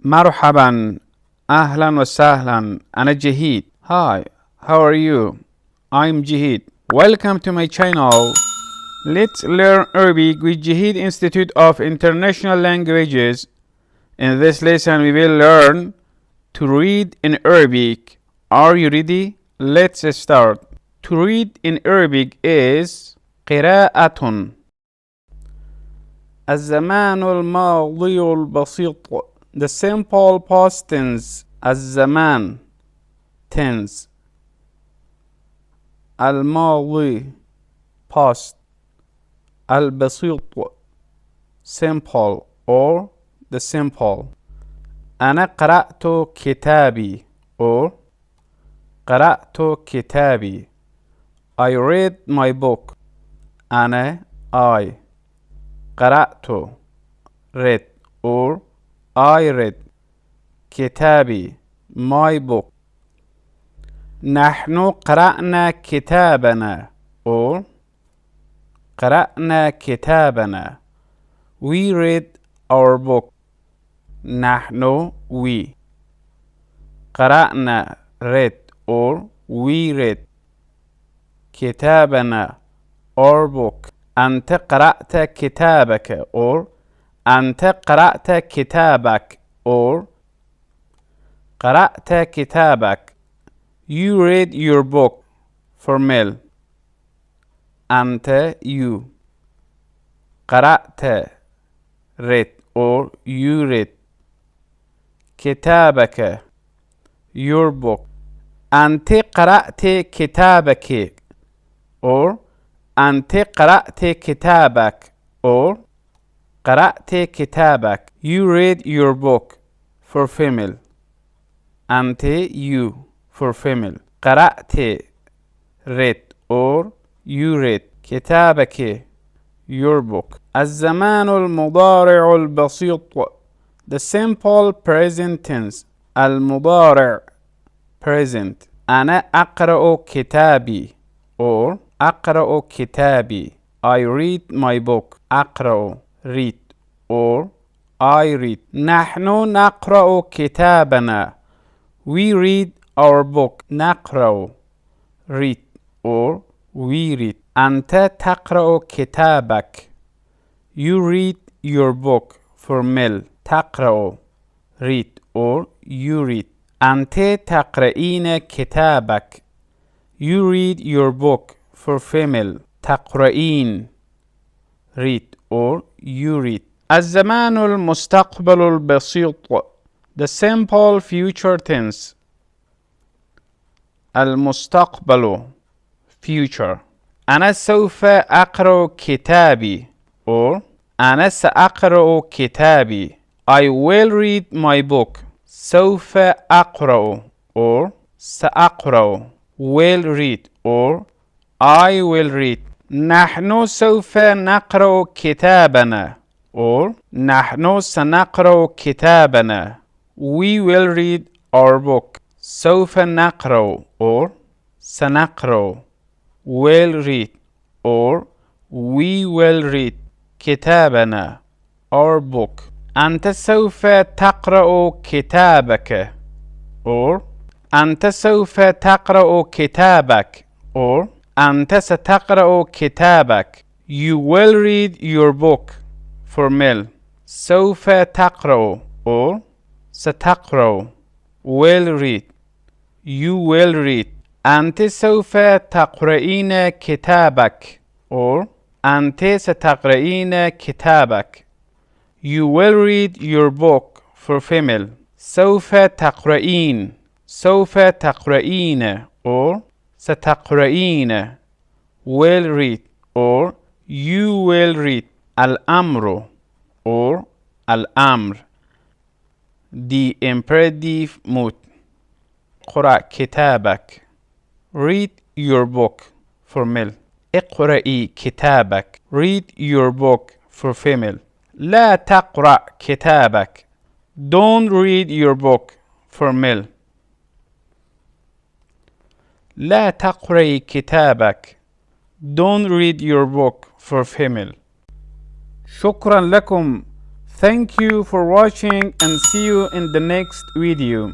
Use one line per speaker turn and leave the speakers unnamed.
مرحبا أهلا وسهلا أنا جهيد. Hi, how are you? I'm Jaheed. Welcome to my channel. Let's learn Arabic with Jaheed Institute of International Languages. In this lesson we will learn to read in Arabic. Are you ready? Let's start. To read in Arabic is قراءة. الزمان الماضي البسيط. The simple past tense. الزمان tense. الماضي past. البسيط simple or the simple. أنا قرأت كتابي or قرأت كتابي. I read my book. أنا I قرأت read or I read كتابي my book. نحن قرأنا كتابنا or قرأنا كتابنا. We read our book. نحن we قرأنا read or we read كتابنا our book. أنت قرأت كتابك or أنت قرأت كتابك or قرأت كتابك. You read your book for male. أنت you قرأت read or you read كتابك your book. أنت قرأت كتابك or أنت قرأت كتابك or قرأت كتابك. You read your book for female. أنت you for female. قرأت read or you read كتابك your book. الزمان المضارع البسيط. The simple present tense. المضارع present. أنا أقرأ كتابي or أقرأ كتابي. I read my book. أقرأ read or I read. نحن نقرأ كتابنا. We read our book. نقرأ read or we read. أنت تقرأ كتابك. You read your book for male. تقرأ read or you read. أنت تقرأين كتابك. You read your book for female. تقرأين read or you read. الزمان المستقبل البسيط. The simple future tense. المستقبل future. أنا سوف أقرأ كتابي or أنا سأقرأ كتابي. I will read my book. سوف أقرأ or سأقرأ. Will read or I will read. نحن سوف نقرأ كتابنا or نحن سنقرأ كتابنا. We will read our book. سوف نقرأ or سنقرأ. Will read or we will read كتابنا our book. أنت سوف تقرأ كتابك or أنت سوف تقرأ كتابك or أنت ستقرأ كتابك. You will read your book for male. سوف تقرأ or ستقرأ. Will read. You will read. أنت سوف تقرأين كتابك or أنت ستقرأين كتابك. You will read your book for female. سوف تقرأين. سوف تقرأين or ستقرأين. Will read or you will read. الأمر or الأمر. The imperative mood. اقرأ كتابك. Read your book for male. اقرأي كتابك. Read your book for female. لا تقرأ كتابك. Don't read your book for male. لا تقرأي كتابك. Don't read your book for female. شكرا لكم. Thank you for watching and see you in the next video.